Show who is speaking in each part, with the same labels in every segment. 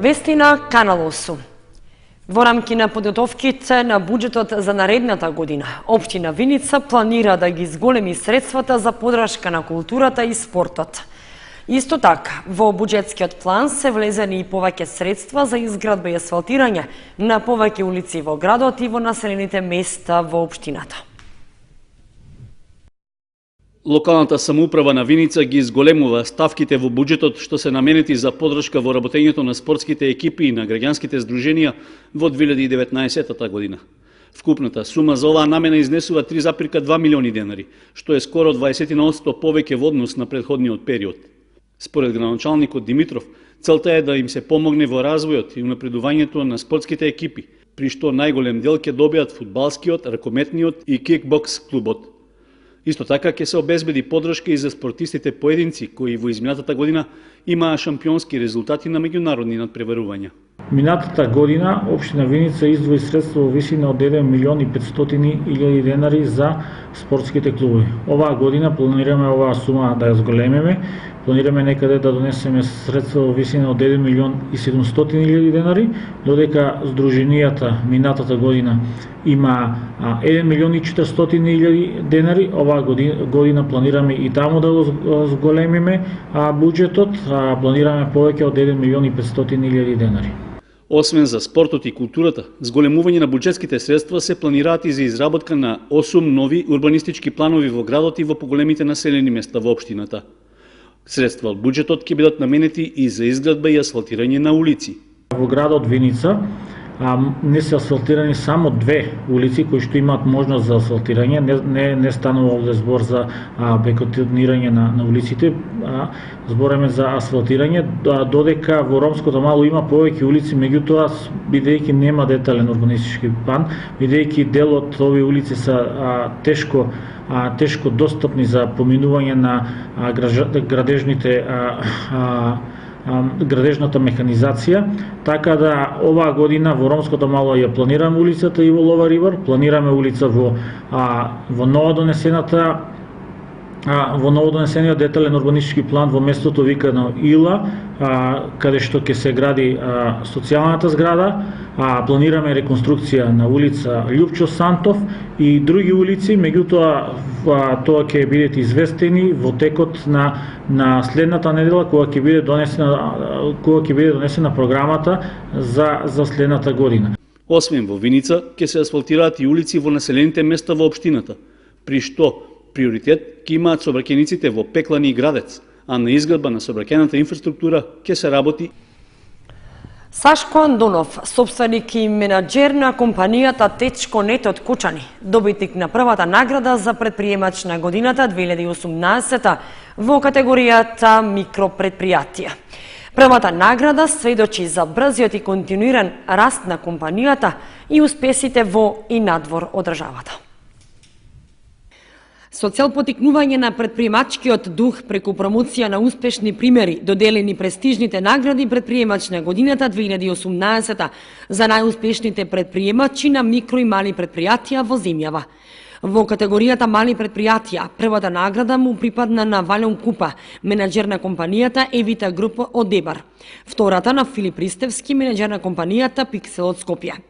Speaker 1: Вести на Канал 8. Во рамки на подготовките на буџетот за наредната година, општина Виница планира да ги зголеми средствата за подршка на културата и спортот. Исто така, во буџетскиот план се влезени и повеќе средства за изградба и асфалтирање на повеќе улици во градот и во населените места во општината.
Speaker 2: Локалната самоуправа на Виница ги зголемува ставките во буџетот што се наменети за подршка во работењето на спортските екипи и на граѓанските здруженија во 2019 година. Вкупната сума за оваа намена изнесува 3,2 милиони денари, што е скоро 20% повеќе во однос на претходниот период. Според градоначалникот Димитров, целта е да им се помогне во развојот и унапредувањето на спортските екипи, при што најголем дел ќе добијат фудбалскиот, ракометниот и кикбокс клубот. Исто така ќе се обезбеди подршка и за спортистите поединци кои во изминатата година имаа шампионски резултати на меѓународни надпреварувања.
Speaker 3: Минатата година општина Виница издвои средства во висина од 1 милион и 500 илјади денари за спортските клубови. Оваа година планираме оваа сума да ја зголемиме. Планираме некаде да донесеме средства во висина од 1 милион и 700 илјади денари, додека здруженијата минатата година има 1 милион и 400 илјади денари. Оваа година планираме и таму да го зголемиме буџетот, планираме повеќе од 1 милион и 500 илјади денари.
Speaker 2: Освен за спортот и културата, зголемување на буџетските средства се планираат и за изработка на 8 нови урбанистички планови во градот и во поголемите населени места во општината. Средства од буџетот ќе бидат наменети и за изградба и асфалтирање на улици.
Speaker 3: Во градот Виница не се асфалтирани само 2 улици кои што имаат можност за асфалтирање, не станува овде збор за бетонирање на улиците, збораме за асфалтирање, додека во Ромското мало има повеќе улици, меѓутоа бидејќи нема детален урбанистички план, бидејќи дел од овие улици се тешко достапни за поминување на градежната механизација, така да оваа година во Ромското мало ја планираме улицата и во Лова Рибар, планираме улица во ново донесениот детален урбанистички план во местото викано Ила, каде што ќе се гради социјалната зграда, планираме реконструкција на улица Љупчо Сантов и други улици, меѓутоа тоа ќе бидете известени во текот на следната недела кога ќе биде донесена програмата за следната година.
Speaker 2: Освен во Виница, ќе се асфалтираат и улици во населените места во општината, при што приоритет ќе имаат сообраќајниците во Пеклани и Градец, а на изградба на сообраќајната инфраструктура ќе се работи.
Speaker 1: Сашко Андонов, собственик и менаџер на компанијата Течко Нет од Кучани, добитник на првата награда за предприемач на годината 2018 во категоријата микропредпријатија. Првата награда сведочи за брзиот и континуиран раст на компанијата и успесите во и надвор од државата. Со цел потикнување на предприемачкиот дух преку промоција на успешни примери, доделени престижните награди предприемач на годината 2018 за најуспешните предприемачи на микро и мали предпријатија во земјава. Во категоријата мали предпријатија, првата награда му припадна на Валјон Купа, менаџер на компанијата Евита Груп од Дебар. Втората на Филип Ристевски, менаџер на компанијата Пиксел од Скопје.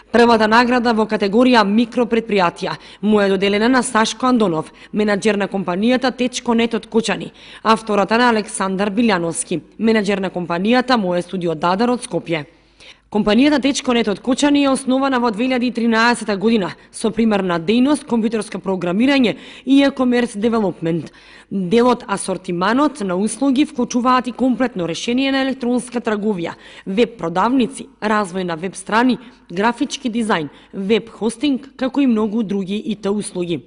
Speaker 1: Првата награда во категорија микропредпријатија му е доделена на Сашко Андонов, менаџер на компанијата Течко Нет од Кучани, а втората на Александар Билјановски, менаџер на компанијата Моје студио Дадар од Скопје. Компанијата Течко Нет од Кучани е основана во 2013 година со примерна дејност компјутерско програмирање и e-commerce development. Делот асортиманот на услуги вклучуваат и комплетно решение на електронска трговија, веб продавници, развој на веб страни, графички дизајн, веб хостинг, како и многу други ИТ услуги.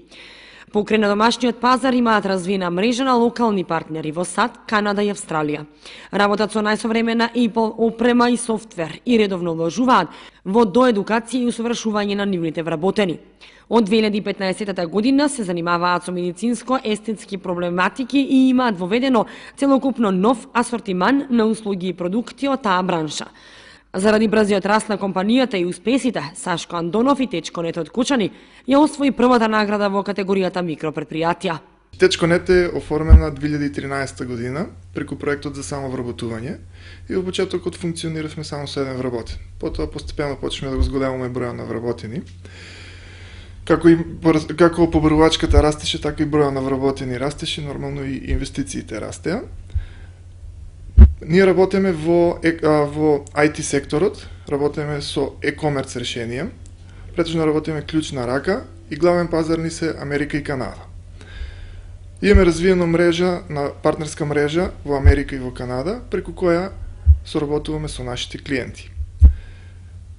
Speaker 1: Покрај на домашниот пазар имаат развиена мрежа на локални партнери во САД, Канада и Австралија. Работат со најсовремена Apple опрема и софтвер и редовно вложуваат во доедукација и усовршување на нивните вработени. Од 2015 година се занимаваат со медицинско-естетски проблематики и имаат воведено целокупно нов асортиман на услуги и продукти од таа бранша. Заради брзиот раст на компанијата и успесите, Сашко Андонов и Течко Нет од Кучани ја освои првата награда во категоријата микропредпријатија.
Speaker 4: Течконет е оформена 2013 година преку проектот за самовработување и во почетокот функциониравме само со еден вработен. Потоа постепено почнеме да го зголемаме броја на вработени. Како побарувачката растеше, така и броја на вработени растеше, нормално и инвестициите растеа. Ние работиме во IT секторот, работиме со e-commerce решенија, претежно работиме клучна рака и главен пазар ни се Америка и Канада. Имаме развиена партнерска мрежа во Америка и во Канада, преку која соработуваме со нашите клиенти.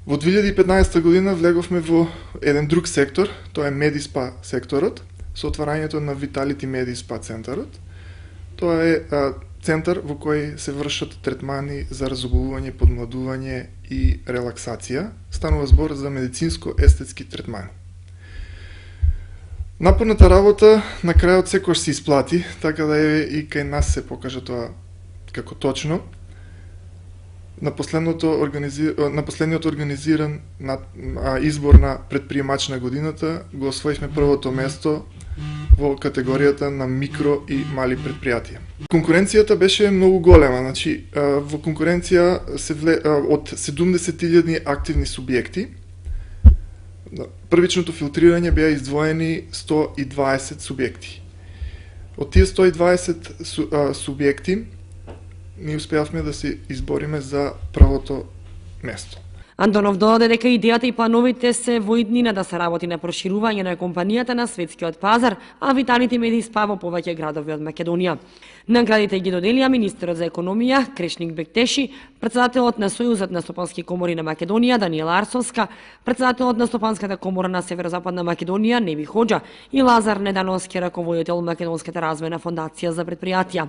Speaker 4: Во 2015 година влеговме во еден друг сектор, тоа е Медиспа секторот, со отварањето на Vitality Медиспа центарот. Тоа е центар во кој се вршат третмани за разубавување, подмладување и релаксација. Станува збор за медицинско-естетски третмани. Напорната работа на крајот секогаш се исплати, така да и кај нас се покажа тоа како точно. На последниот организиран избор на предприемач на годината го освоивме првото место во категоријата на микро и мали предпријатија. Конкуренцијата беше многу голема, значи во конкуренција од 70.000 активни субјекти. Првичното филтрирање беа издвоени 120 субјекти. Од тие 120 субјекти ние успеавме да се избориме за првото место.
Speaker 1: Антонов додаде дека идејата и плановите се во иднина да се работи на проширување на компанијата на светскиот пазар, а Vitality Медиспа во повеќе градови од Македонија. Наградите ги доделија министерот за економија Крешник Бектеши, претседателот на Сојузот на стопански комори на Македонија Даниела Арсовска, претседателот на Стопанската комора на Северозападна Македонија Неви Хоџа и Лазар Недановски, раководител Македонската развојна фондација за предпријатија.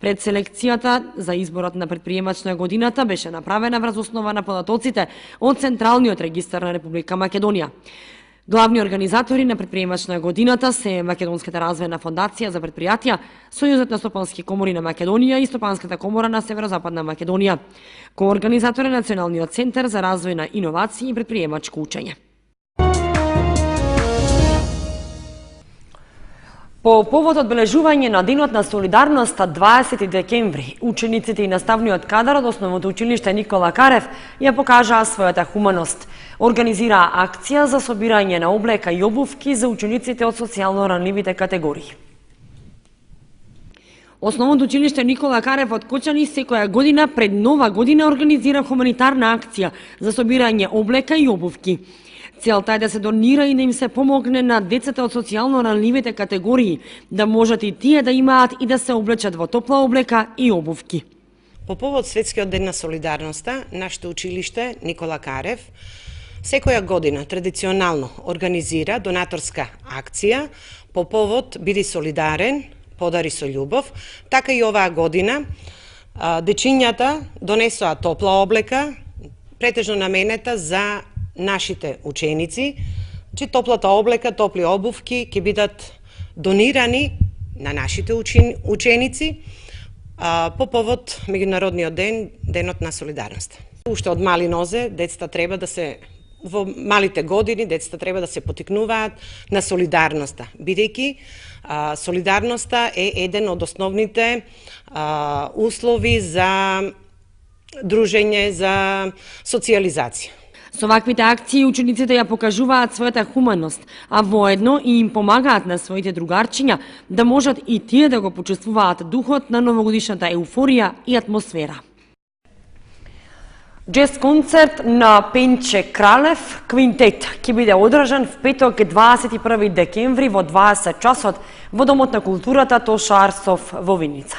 Speaker 1: Пред селекцијата за изборот на предприемач на годината беше направена врз основа на податоците од Централниот регистар на Република Македонија. Главни организатори на предприемач на годината се Македонската развојна фондација за предпријатија, Сојузот на стопански комори на Македонија и Стопанската комора на Северозападна Македонија. Коорганизатор е Националниот центар за развој на иновации и предприемачко учење. По повод одбележување на Денот на солидарноста 20 декември, учениците и наставниот кадар од Основното училиште Никола Карев ја покажаа својата хуманост. Организираа акција за собирање на облека и обувки за учениците од социјално ранливите категории. Основното училиште Никола Карев од Кочани секоја година пред Нова година организира хуманитарна акција за собирање облека и обувки. Целта е да се донира и да им се помогне на децата од социјално ранливите категории, да можат и тие да имаат и да се облечат во топла облека и обувки.
Speaker 5: По повод Светскиот ден на солидарноста, нашето училиште Никола Карев секоја година традиционално организира донаторска акција по повод Биди солидарен, подари со љубов. Така и оваа година дечињата донесоа топла облека, претежно наменета за нашите ученици, че топлата облека, топли обувки ќе бидат донирани на нашите ученици по повод Меѓународниот ден, Денот на солидарноста. Уште од мали нозе децата треба да се во малите години децата треба да се потикнуваат на солидарноста, бидејќи солидарноста е еден од основните услови за дружење, за социјализација.
Speaker 1: Со ваквите акции учениците ја покажуваат својата хуманост, а воедно и им помагаат на своите другарчиња да можат и тие да го почувствуваат духот на новогодишната еуфорија и атмосфера. Джез концерт на Пенче Кралев Квинтет ќе биде одржан в петок 21 декември во 20 часот во Домот на културата Тоша Арсов во Виница.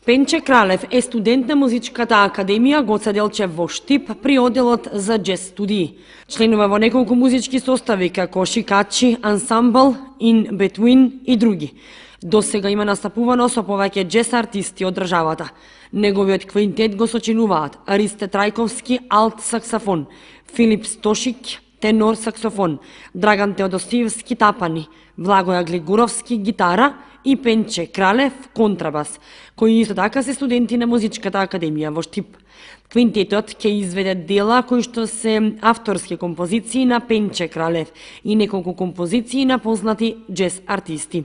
Speaker 1: Пенче Кралев е студент на Музичката академија Гоце Делчев во Штип при одделот за джез студии. Членува во неколку музички состави како Шикачи, Ансамбл, In Between и други. До сега има настапувано со повеќе джез артисти од државата. Неговиот квинтет го сочинуваат Аристе Трајковски, алт саксофон, Филип Стошик, тенор саксофон, Драган Теодосиевски, тапани, Влагоја Глигуровски, гитара и Пенче Кралев контрабас, кои исто така се студенти на Музичката академија во Штип. Квинтетот ќе изведе дела кои што се авторски композиции на Пенче Кралев и неколку композиции на познати джез артисти.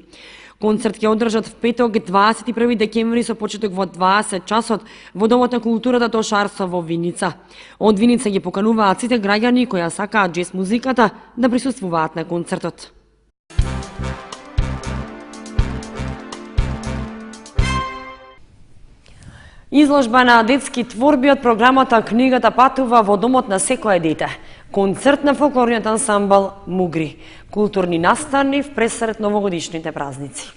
Speaker 1: Концерт ќе одржат в петок 21 декември со почеток во 20 часот во Домот на културата Тошарсо во Виница. Од Виница ги покануваат сите граѓани кои сакаат джез музиката да присуствуваат на концертот. Изложба на детски творби од програмата Книгата патува во Домот на секое дете. Концерт на фолклорниот ансамбл Мугри. Културни настани пресред новогодишните празници.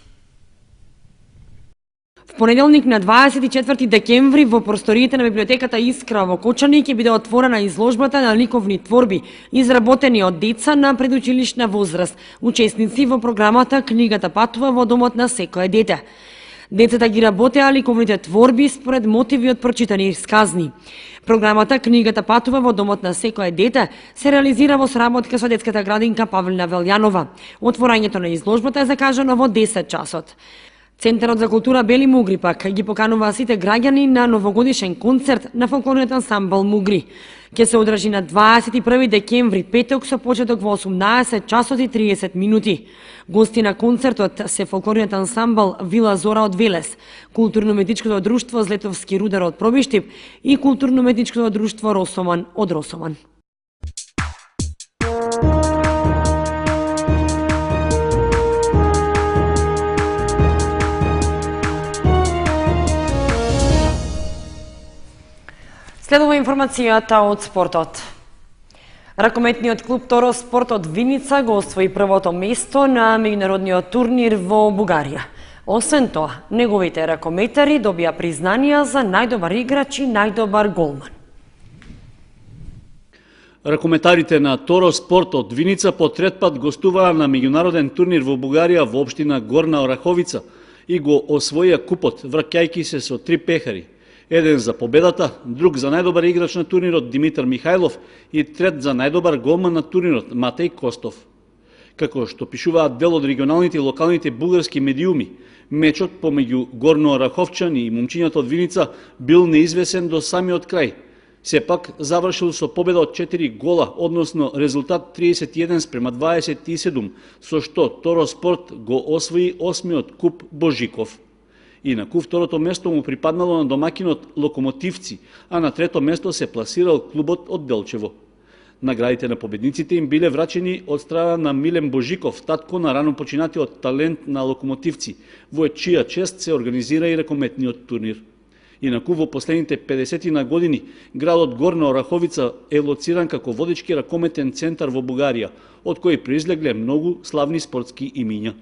Speaker 1: В понеделник на 24 декември во просториите на библиотеката Искра во Кочани ќе биде отворена изложбата на ликовни творби изработени од деца на предучилишна возраст, учесници во програмата Книгата патува во Домот на секое дете. Децата ги работеа ликовните творби според мотиви од прочитани сказни. Програмата Книгата патува во Домот на секое дете се реализира во сработка со детската градинка Павлина Велјанова. Отворањето на изложбата е закажано во 10 часот. Центарот за култура Бели Мугри пак ги поканува сите граѓани на новогодишен концерт на фолклорниот ансамбл Мугри. Ќе се одржи на 21 декември, петок со почеток во 18 часот и 30 минути. Гости на концертот се фолклорниот ансамбл Вила Зора од Велес, културно-уметничкото друштво Злетовски рудар од Пробиштип и културно-уметничкото друштво Росоман од Росоман. Следува информацијата од спортот. Ракометниот клуб Торо Спорт од Виница го освои првото место на меѓународниот турнир во Бугарија. Освен тоа, неговите ракометари добија признанија за најдобар играч и најдобар голман.
Speaker 2: Ракометарите на Торо Спорт од Виница по трет пат гостуваа на меѓународен турнир во Бугарија во општина Горна Ораховица и го освоија купот, враќајќи се со 3 пехари. Еден за победата, друг за најдобар играч на турнирот Димитар Михајлов и трет за најдобар голман на турнирот Матеј Костов. Како што пишуваат дел од регионалните и локалните бугарски медиуми, мечот помеѓу горноораховчани и момчињата од Виница бил неизвесен до самиот крај. Сепак завршил со победа од 4 гола, односно резултат 31:27, со што Торо Спорт го освои 8-миот куп Божиков. Инаку второто место му припаднало на домакинот Локомотивци, а на трето место се пласирал клубот од Делчево. Наградите на победниците им биле врачени од страна на Милен Божиков, татко на рано починатиот талент на Локомотивци, во чија чест се организира и ракометниот турнир. Инаку во последните 50 години градот Горна Ораховица е лоциран како водечки ракометен центар во Бугарија, од кој произлегле многу славни спортски имиња.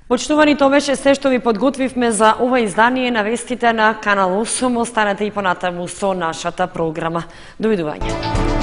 Speaker 2: Почитувани, тоа беше се што ви подготвивме за ова издание на вестите на Канал 8. Останете и понатаму со нашата програма. Довидување.